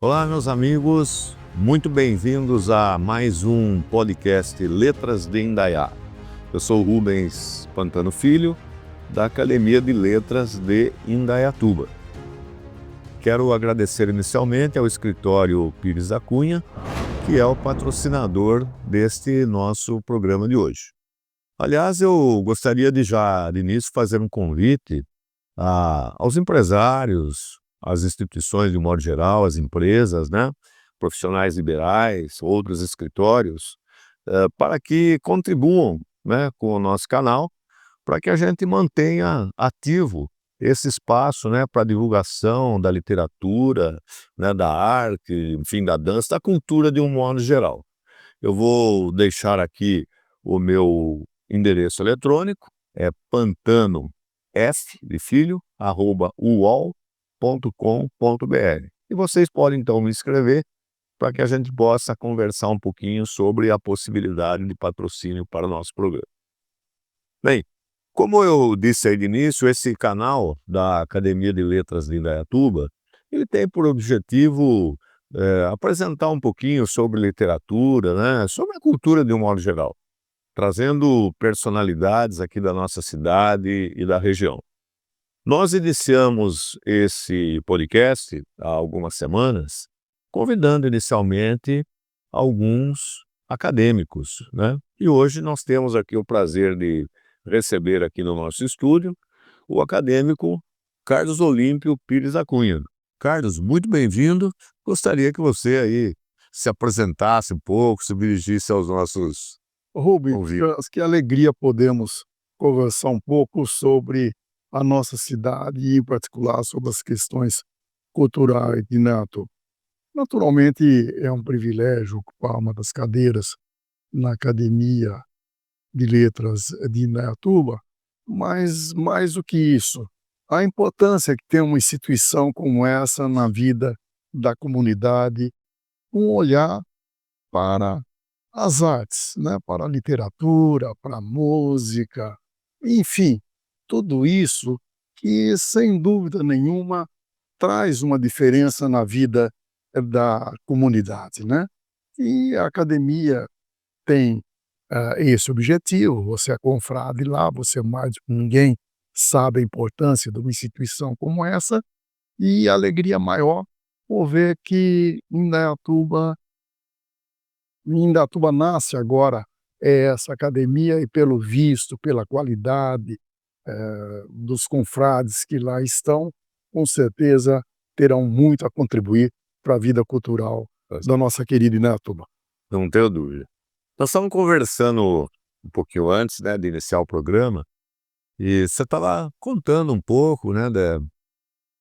Olá, meus amigos, muito bem-vindos a mais um podcast Letras de Indaiá. Eu sou Rubens Pantano Filho, da Academia de Letras de Indaiatuba. Quero agradecer inicialmente ao escritório Pires da Cunha, que é o patrocinador deste nosso programa de hoje. Aliás, eu gostaria de já, de início, fazer um convite aos empresários, às instituições de um modo geral, às empresas, profissionais liberais, outros escritórios, para que contribuam, com o nosso canal, para que a gente mantenha ativo esse espaço, para divulgação da literatura, da arte, enfim, da dança, da cultura de um modo geral. Eu vou deixar aqui o meu endereço eletrônico, é pantanof, de filho, @uol.com.br. E vocês podem, então, me escrever para que a gente possa conversar um pouquinho sobre a possibilidade de patrocínio para o nosso programa. Bem, como eu disse aí de início, esse canal da Academia de Letras de Indaiatuba, ele tem por objetivo apresentar um pouquinho sobre literatura, sobre a cultura de um modo geral, trazendo personalidades aqui da nossa cidade e da região. Nós iniciamos esse podcast há algumas semanas, convidando inicialmente alguns acadêmicos, E hoje nós temos aqui o prazer de receber aqui no nosso estúdio o acadêmico Carlos Olímpio Pires da Cunha. Carlos, muito bem-vindo. Gostaria que você aí se apresentasse um pouco, se dirigisse aos nossos ouvintes. Que alegria podemos conversar um pouco sobre a nossa cidade e, em particular, sobre as questões culturais de Indaiatuba. Naturalmente, é um privilégio ocupar uma das cadeiras na Academia de Letras de Indaiatuba, mas mais do que isso, a importância que tem uma instituição como essa na vida da comunidade, um olhar para as artes, para a literatura, para a música, enfim, tudo isso que, sem dúvida nenhuma, traz uma diferença na vida da comunidade, E a academia tem esse objetivo. Você é confrade lá, você mais do que ninguém sabe a importância de uma instituição como essa, e a alegria maior por ver que Indaiatuba nasce agora essa academia, e pelo visto, pela qualidade dos confrades que lá estão, com certeza terão muito a contribuir para a vida cultural da nossa querida Indaiatuba. Não tenho dúvida. Nós estávamos conversando um pouquinho antes, de iniciar o programa, e você estava contando um pouco,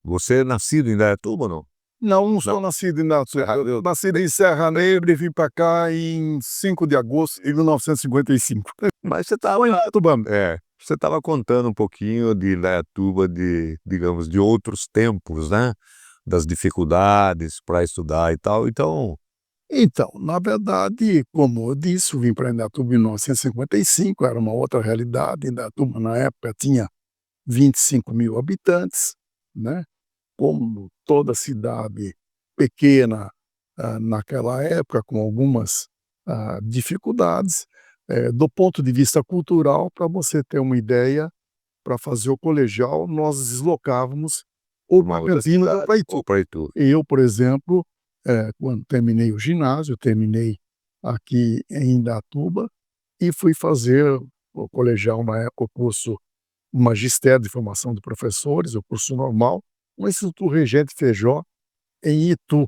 você é nascido em Indaiatuba ou não? Não sou nascido em Indaiatuba. Eu nasci em Serra Negra e vim para cá em 5 de agosto de 1955. Mas você estava você estava contando um pouquinho de Indaiatuba, digamos, de outros tempos, das dificuldades para estudar e tal. Então, na verdade, como eu disse, eu vim para Indaiatuba em 1955, era uma outra realidade. Indaiatuba, na época, tinha 25.000 habitantes, como toda cidade pequena naquela época, com algumas dificuldades. Do ponto de vista cultural, para você ter uma ideia, para fazer o colegial, nós deslocávamos ou para Campinas ou para Itu. Eu, por exemplo, quando terminei o ginásio, terminei aqui em Indaiatuba e fui fazer o colegial, na época, o curso Magistério de Formação de Professores, o curso normal, no Instituto Regente Feijó, em Itu,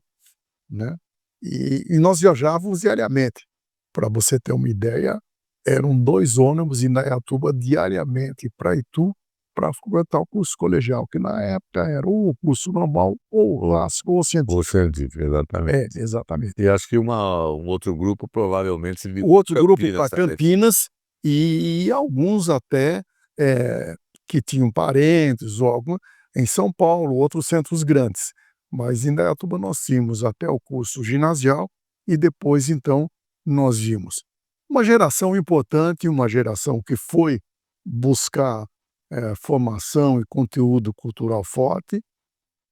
E nós viajávamos diariamente. Para você ter uma ideia, eram 2 ônibus em Indaiatuba diariamente para Itu, para completar o curso colegial, que na época era ou o curso normal, ou o clássico, ou científico. Ou científico, exatamente. Exatamente. E acho que um outro grupo provavelmente O outro grupo para Campinas, e alguns até que tinham parentes ou alguma em São Paulo, outros centros grandes. Mas em Indaiatuba nós tínhamos até o curso ginasial e depois, então, nós vimos uma geração importante, uma geração que foi buscar formação e conteúdo cultural forte,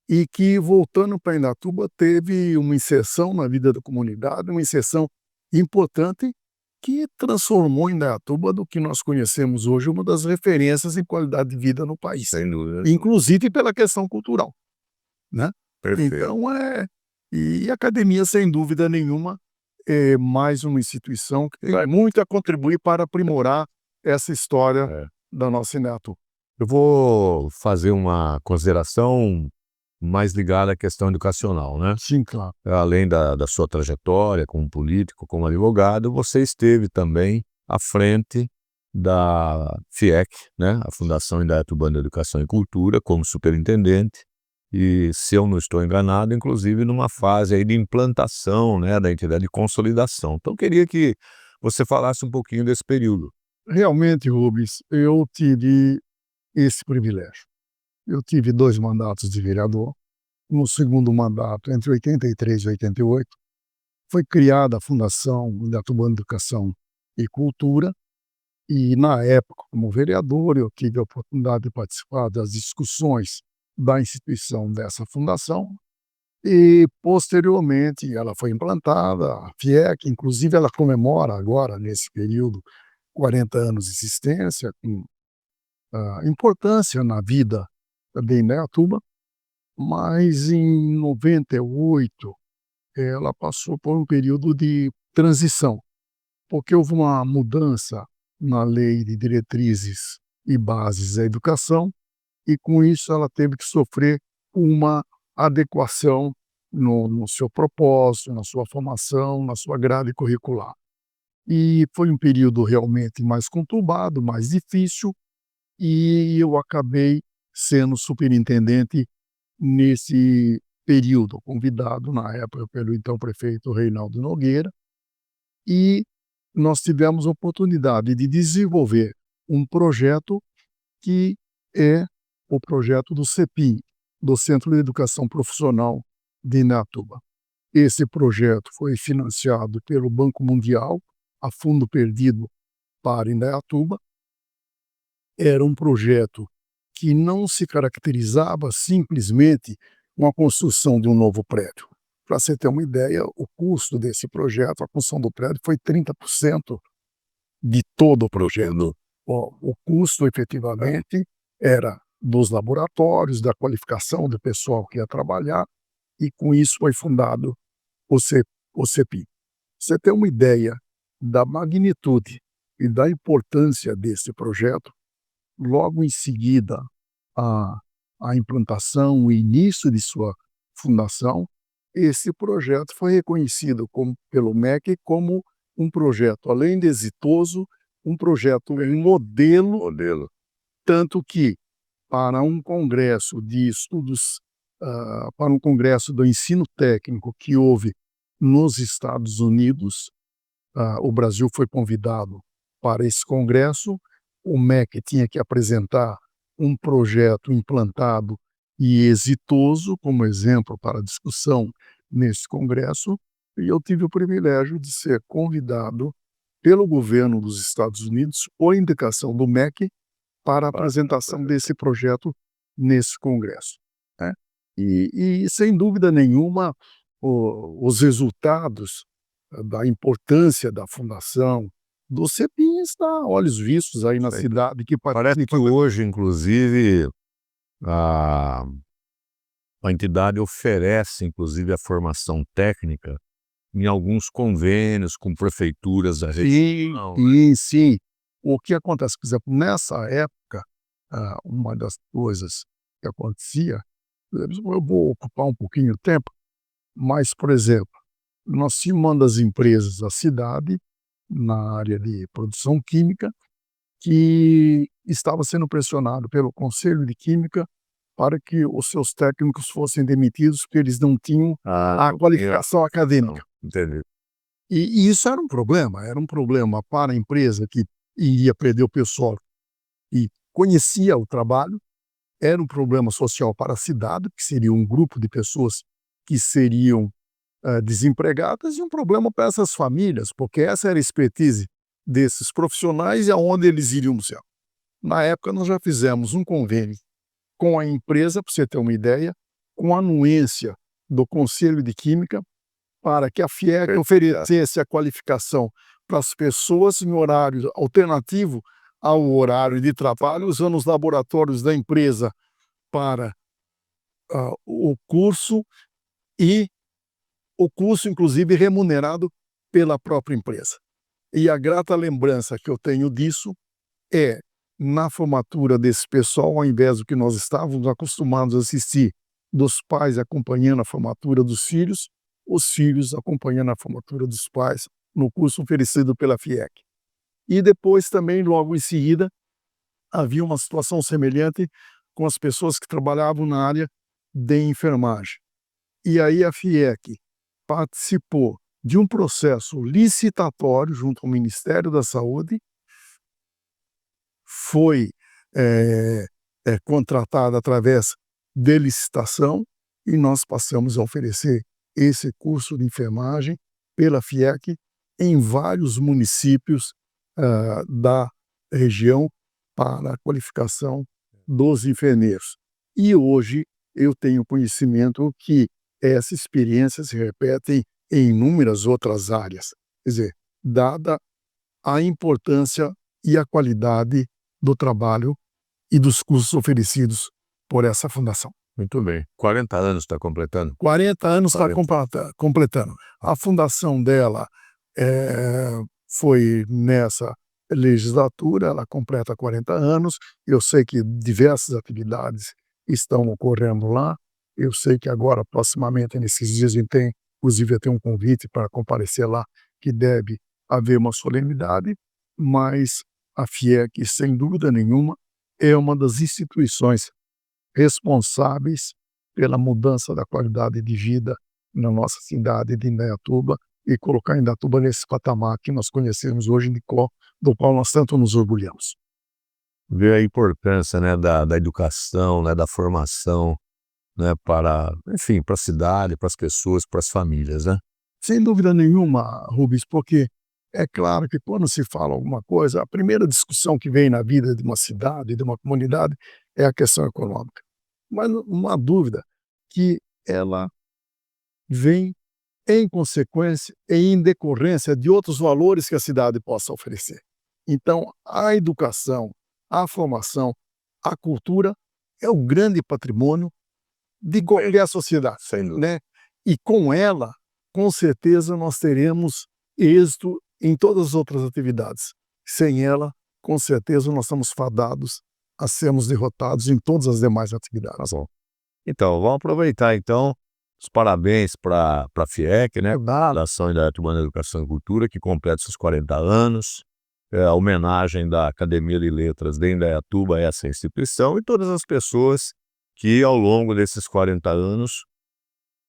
e que, voltando para Indaiatuba, teve uma inserção na vida da comunidade, uma inserção importante que transformou Indaiatuba do que nós conhecemos hoje, uma das referências em qualidade de vida no país, Sem dúvida. inclusive pela questão cultural, né? Perfeito. Então, e a academia, sem dúvida nenhuma, é mais uma instituição que tem muito a contribuir para aprimorar essa história da nossa Indaiatuba. Eu vou fazer uma consideração mais ligada à questão educacional, né? Sim, claro. Além da sua trajetória como político, como advogado, você esteve também à frente da FIEC, né? A Fundação Indaiatubana de Educação e Cultura, como superintendente, e, se eu não estou enganado, inclusive numa fase aí de implantação, né, da entidade, de consolidação. Então, eu queria que você falasse um pouquinho desse período. Realmente, Rubens, eu tive esse privilégio. Eu tive 2 mandatos de vereador. No segundo mandato, entre 83 e 88, foi criada a Fundação Indaiatubana de Educação e Cultura, e, na época, como vereador, eu tive a oportunidade de participar das discussões da instituição dessa fundação, e, posteriormente, ela foi implantada, a FIEC, inclusive ela comemora agora, nesse período, 40 anos de existência, com importância na vida de Indaiatuba, mas em 98 ela passou por um período de transição, porque houve uma mudança na Lei de Diretrizes e Bases da Educação, e com isso ela teve que sofrer uma adequação no seu propósito, na sua formação, na sua grade curricular. E foi um período realmente mais conturbado, mais difícil, e eu acabei sendo superintendente nesse período, convidado na época pelo então prefeito Reinaldo Nogueira, e nós tivemos a oportunidade de desenvolver um projeto que é o projeto do CEPIM, do Centro de Educação Profissional de Indaiatuba. Esse projeto foi financiado pelo Banco Mundial, a fundo perdido para Indaiatuba. Era um projeto que não se caracterizava simplesmente com a construção de um novo prédio. Para você ter uma ideia, o custo desse projeto, a construção do prédio, foi 30% de todo o projeto. O custo, efetivamente, era dos laboratórios, da qualificação do pessoal que ia trabalhar, e com isso foi fundado o CEPIM. Você ter uma ideia da magnitude e da importância desse projeto, logo em seguida a implantação, o início de sua fundação, esse projeto foi reconhecido pelo MEC como um projeto, além de exitoso, um projeto modelo, tanto que, para um congresso de estudos, para um congresso do ensino técnico que houve nos Estados Unidos, o Brasil foi convidado para esse congresso. O MEC tinha que apresentar um projeto implantado e exitoso como exemplo para discussão nesse congresso, e eu tive o privilégio de ser convidado pelo governo dos Estados Unidos, por indicação do MEC, para a apresentação desse projeto nesse congresso, né? E sem dúvida nenhuma, os resultados da importância da fundação do CEPIM está a olhos vistos aí na cidade que Parece que hoje, inclusive, a entidade oferece, inclusive, a formação técnica em alguns convênios com prefeituras da região. Sim. O que acontece, por exemplo, nessa época, uma das coisas que acontecia, eu vou ocupar um pouquinho de tempo, mas, por exemplo, nós tínhamos uma das empresas da cidade, na área de produção química, que estava sendo pressionado pelo Conselho de Química para que os seus técnicos fossem demitidos, porque eles não tinham a qualificação acadêmica. Entendi. E isso era um problema para a empresa, que iria perder o pessoal e conhecia o trabalho, era um problema social para a cidade, que seria um grupo de pessoas que seriam desempregadas, e um problema para essas famílias, porque essa era a expertise desses profissionais e aonde eles iriam no céu. Na época, nós já fizemos um convênio com a empresa, para você ter uma ideia, com a anuência do Conselho de Química, para que a FIEC oferecesse a qualificação para as pessoas em horário alternativo ao horário de trabalho, usando os laboratórios da empresa para o curso, e o curso, inclusive, remunerado pela própria empresa. E a grata lembrança que eu tenho disso é, na formatura desse pessoal, ao invés do que nós estávamos acostumados a assistir, dos pais acompanhando a formatura dos filhos, os filhos acompanhando a formatura dos pais no curso oferecido pela FIEC. E depois também, logo em seguida, havia uma situação semelhante com as pessoas que trabalhavam na área de enfermagem. E aí a FIEC participou de um processo licitatório junto ao Ministério da Saúde, foi contratada através de licitação, e nós passamos a oferecer esse curso de enfermagem pela FIEC em vários municípios da região para a qualificação dos enfermeiros. E hoje eu tenho conhecimento que essa experiência se repete em inúmeras outras áreas. Quer dizer, dada a importância e a qualidade do trabalho e dos cursos oferecidos por essa fundação. Muito bem. 40 anos está completando? 40 anos está completando. A fundação dela foi nessa legislatura, ela completa 40 anos. Eu sei que diversas atividades estão ocorrendo lá. Eu sei que agora, proximamente, nesses dias, inclusive, tem um convite para comparecer lá, que deve haver uma solenidade, mas a FIEC, sem dúvida nenhuma, é uma das instituições responsáveis pela mudança da qualidade de vida na nossa cidade de Indaiatuba, e colocar Indaiatuba nesse patamar que nós conhecemos hoje, do qual nós tanto nos orgulhamos. Ver a importância, né, da educação, né, da formação, né, para a cidade, para as pessoas, para as famílias, né? Sem dúvida nenhuma, Rubens, porque é claro que quando se fala alguma coisa, a primeira discussão que vem na vida de uma cidade, de uma comunidade, é a questão econômica. Mas não há dúvida que ela vem em consequência e em decorrência de outros valores que a cidade possa oferecer. Então, a educação, a formação, a cultura é o grande patrimônio de qualquer sociedade, né? E com ela, com certeza, nós teremos êxito em todas as outras atividades. Sem ela, com certeza, nós estamos fadados a sermos derrotados em todas as demais atividades. Tá bom. Então, vamos aproveitar, então, os parabéns para a FIEC, né? Da Ação Indaiatubana de Educação e Cultura, que completa seus 40 anos. A homenagem da Academia de Letras de Indaiatuba a essa instituição e todas as pessoas que, ao longo desses 40 anos,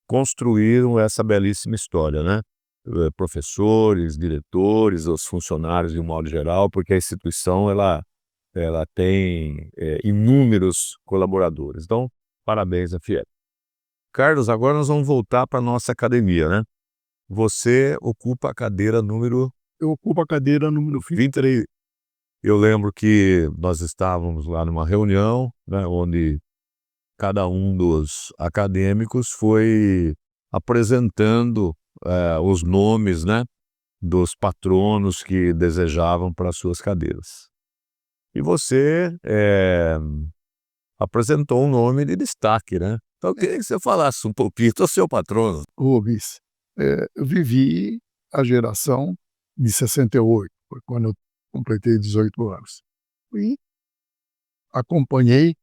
construíram essa belíssima história, né? Professores, diretores, os funcionários de um modo geral, porque a instituição ela tem inúmeros colaboradores. Então, parabéns à FIEC. Carlos, agora nós vamos voltar para a nossa academia, né? Você ocupa a cadeira número... Eu ocupo a cadeira número 23. Eu lembro que nós estávamos lá numa reunião, né, onde cada um dos acadêmicos foi apresentando os nomes, né, dos patronos que desejavam para as suas cadeiras. E você apresentou um nome de destaque, né? Então eu queria que você falasse um pouquinho do seu patrono. Rubens, eu vivi a geração de 68, foi quando eu completei 18 anos. E acompanhei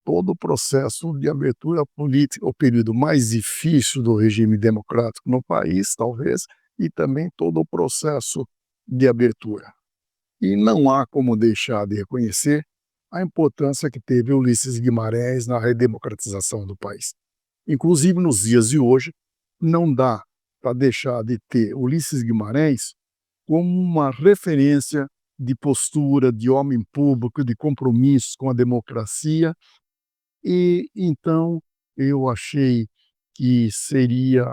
todo o processo de abertura política, o período mais difícil do regime democrático no país, talvez, e também todo o processo de abertura. E não há como deixar de reconhecer a importância que teve Ulisses Guimarães na redemocratização do país. Inclusive, nos dias de hoje, não dá para deixar de ter Ulisses Guimarães como uma referência de postura, de homem público, de compromisso com a democracia. E então eu achei que seria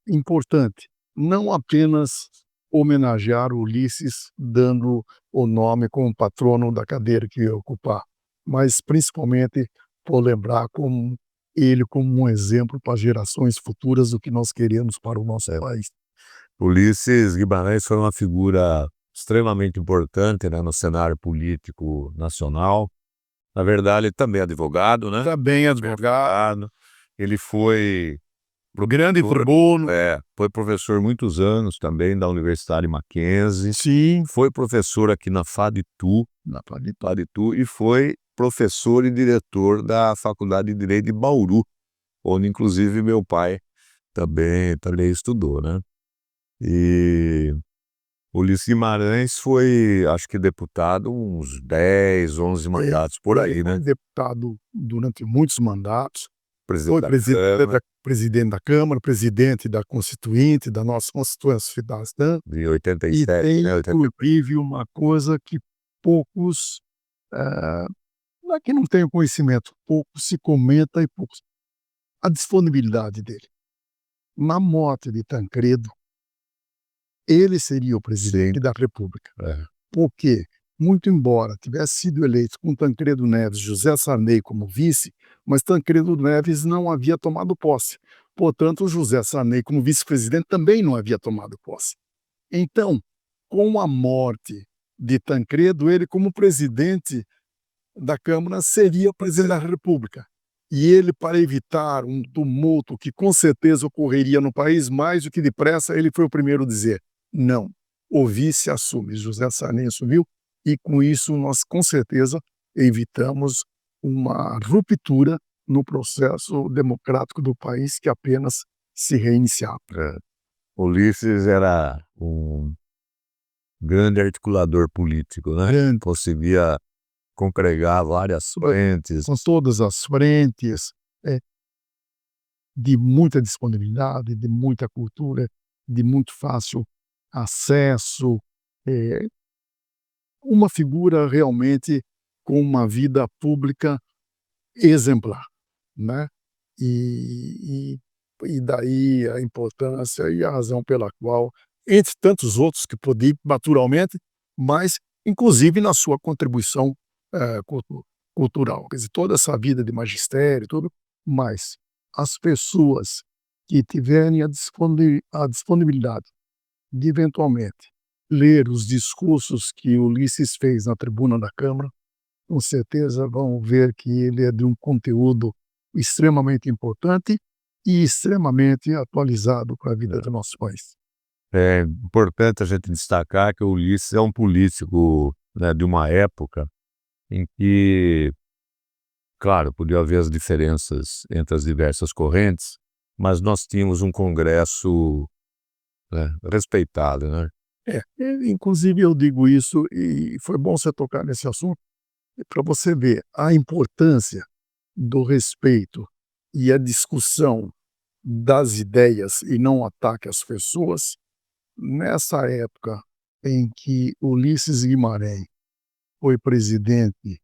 importante não apenas homenagear Ulisses dando o nome como patrono da cadeira que eu ia ocupar, mas principalmente por lembrar como ele como um exemplo para gerações futuras do que nós queremos para o nosso país. Ulisses Guimarães foi uma figura extremamente importante, né, no cenário político nacional. Na verdade, ele também é advogado, né? Também advogado, Ele foi grande professor, tribuno, foi professor muitos anos também da Universidade Mackenzie, sim, foi professor aqui na FADTU, e foi professor e diretor da Faculdade de Direito de Bauru, onde inclusive meu pai também estudou, né? E Ulisses Guimarães foi, acho que deputado uns 10, 11 mandatos por aí, né? foi deputado durante muitos mandatos, Presidente foi da Câmara, presidente da Câmara, presidente da Constituinte, da nossa Constituinte Cidadã, de e 87, tem né? inclusive uma coisa que poucos, não é que não tenham conhecimento, pouco se comenta e poucos, a disponibilidade dele. Na morte de Tancredo, ele seria o presidente da República. Porque, muito embora tivesse sido eleito com Tancredo Neves e José Sarney como vice, mas Tancredo Neves não havia tomado posse. Portanto, José Sarney, como vice-presidente, também não havia tomado posse. Então, com a morte de Tancredo, ele, como presidente da Câmara, seria presidente da República. E ele, para evitar um tumulto que com certeza ocorreria no país, mais do que depressa, ele foi o primeiro a dizer: não, o vice assume. José Sarney assumiu, e com isso nós com certeza evitamos uma ruptura no processo democrático do país que apenas se reiniciava. Ulisses era um grande articulador político, né? Grande. Conseguia congregar várias frentes. Com todas as frentes, de muita disponibilidade, de muita cultura, de muito fácil acesso, uma figura realmente com uma vida pública exemplar, né? E, e daí a importância e a razão pela qual, entre tantos outros que podia naturalmente, mas inclusive na sua contribuição cultural, quer dizer, toda essa vida de magistério, tudo, mas as pessoas que tiverem a disponibilidade de eventualmente ler os discursos que Ulisses fez na tribuna da Câmara, com certeza vão ver que ele é de um conteúdo extremamente importante e extremamente atualizado para a vida do nosso país. É importante a gente destacar que o Ulisses é um político, né, de uma época em que, claro, podia haver as diferenças entre as diversas correntes, mas nós tínhamos um Congresso, né, respeitado, né? Inclusive eu digo isso, e foi bom você tocar nesse assunto, para você ver a importância do respeito e a discussão das ideias e não ataque às pessoas. Nessa época em que Ulisses Guimarães foi presidente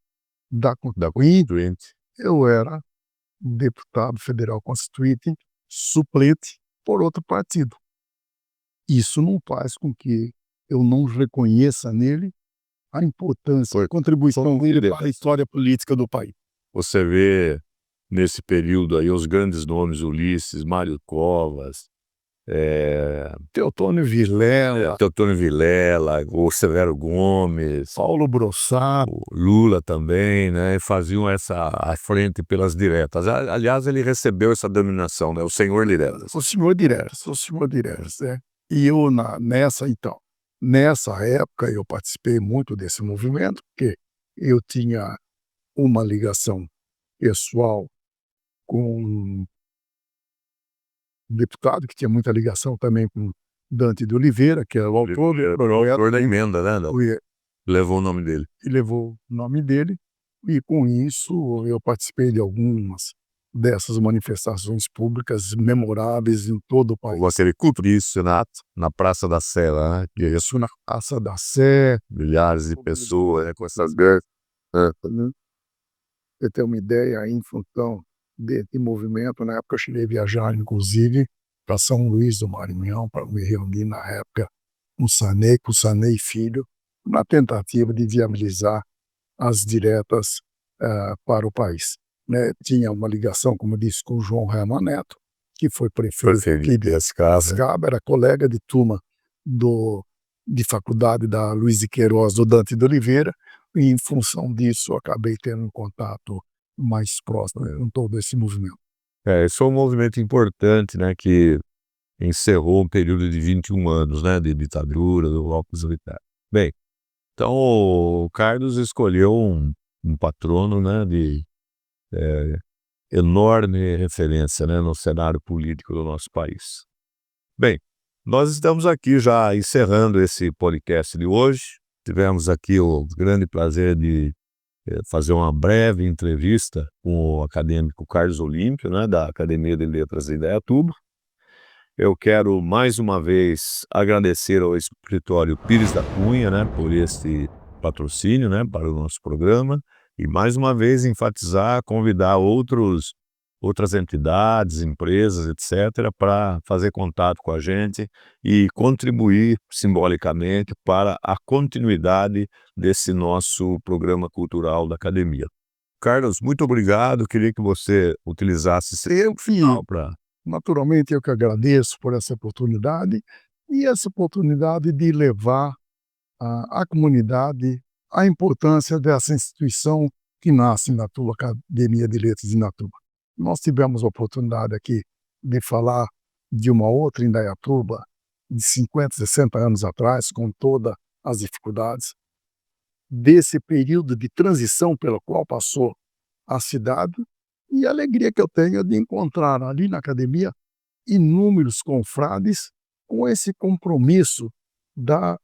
da Constituinte, eu era deputado federal constituinte, suplente por outro partido. Isso não faz com que eu não reconheça nele a importância, a contribuição dele para a história política do país. Você vê nesse período aí os grandes nomes: Ulisses, Mário Covas, Teotônio Vilela, o Severo Gomes, Paulo Brossard, o Lula também, né? Faziam a frente pelas diretas. Aliás, ele recebeu essa denominação, né? O senhor diretas. o senhor diretas, né? E eu nessa época eu participei muito desse movimento, porque eu tinha uma ligação pessoal com um deputado que tinha muita ligação também com Dante de Oliveira, que era o autor do projeto, da emenda, né? e Levou o nome dele. levou o nome dele, e com isso eu participei de algumas dessas manifestações públicas memoráveis em todo o país. Aquele cumpriço na Praça da Sé, lá, né? Que é isso, Isso na Praça da Sé, milhares de pessoas, né? Com essas grandes. né? Você tem uma ideia, em função desse movimento, na época eu cheguei a viajar, inclusive, para São Luís do Maranhão, para me reunir na época com o Sarney Filho, na tentativa de viabilizar as diretas para o país. né, tinha uma ligação, como eu disse, com o João Herman Neto, que foi prefeito aqui de Piracicaba, era colega de turma de faculdade da Luiz de Queiroz, do Dante de Oliveira, e em função disso eu acabei tendo um contato mais próximo com todo esse movimento. Esse é um movimento importante, né, que encerrou um período de 21 anos, né, de ditadura, do golpe militar. Bem, então o Carlos escolheu um patrono, né, de enorme referência, né, no cenário político do nosso país. Bem, nós estamos aqui já encerrando esse podcast de hoje. Tivemos aqui o grande prazer de fazer uma breve entrevista com o acadêmico Carlos Olímpio, né, da Academia de Letras de Indaiatuba. Eu quero mais uma vez agradecer ao Escritório Pires da Cunha, né, por este patrocínio, né, para o nosso programa, e mais uma vez enfatizar, convidar outras entidades, empresas, etc., para fazer contato com a gente e contribuir simbolicamente para a continuidade desse nosso programa cultural da academia. Carlos, muito obrigado. Queria que você utilizasse esse final para... Naturalmente, eu que agradeço por essa oportunidade e essa oportunidade de levar à comunidade a importância dessa instituição que nasce na tua Academia de Letras de Indaiatuba. Nós tivemos a oportunidade aqui de falar de uma outra Indaiatuba de 50, 60 anos atrás, com todas as dificuldades, desse período de transição pelo qual passou a cidade, e a alegria que eu tenho de encontrar ali na academia inúmeros confrades com esse compromisso da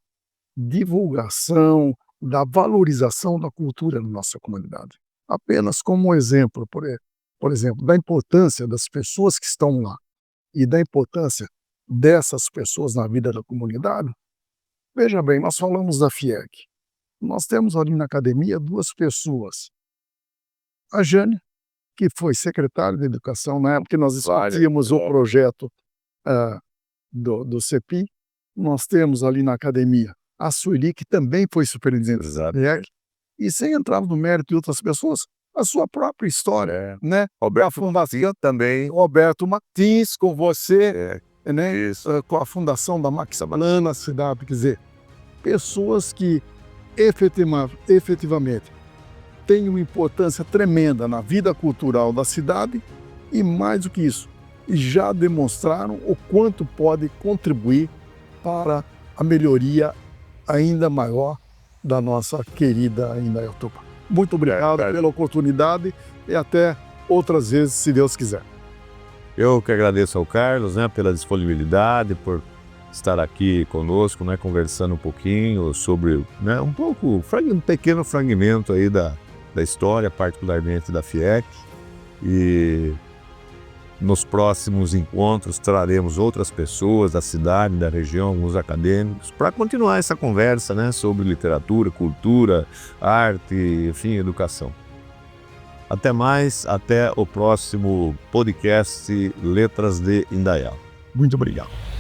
divulgação, da valorização da cultura na nossa comunidade. Apenas como um exemplo, por exemplo, da importância das pessoas que estão lá e da importância dessas pessoas na vida da comunidade. Veja bem, nós falamos da FIEC. Nós temos ali na academia duas pessoas. A Jane, que foi secretária de Educação na época que nós discutíamos o projeto do CEPI. Nós temos ali na academia a Sueli, que também foi superintendente da FIEC, e sem entrar no mérito de outras pessoas, a sua própria história, né? A fundação também, Roberto Martins, com você, né? Com a fundação da Max Banana, cidade, quer dizer, pessoas que efetivamente têm uma importância tremenda na vida cultural da cidade e, mais do que isso, já demonstraram o quanto pode contribuir para a melhoria ainda maior da nossa querida Indaiatuba. Muito obrigado pela oportunidade e até outras vezes, se Deus quiser. Eu que agradeço ao Carlos, né, pela disponibilidade, por estar aqui conosco, né, conversando um pouquinho sobre, né, um pequeno fragmento aí da história, particularmente da FIEC, e nos próximos encontros traremos outras pessoas da cidade, da região, alguns acadêmicos, para continuar essa conversa, né, sobre literatura, cultura, arte, enfim, educação. Até mais, até o próximo podcast Letras de Indaiá. Muito obrigado.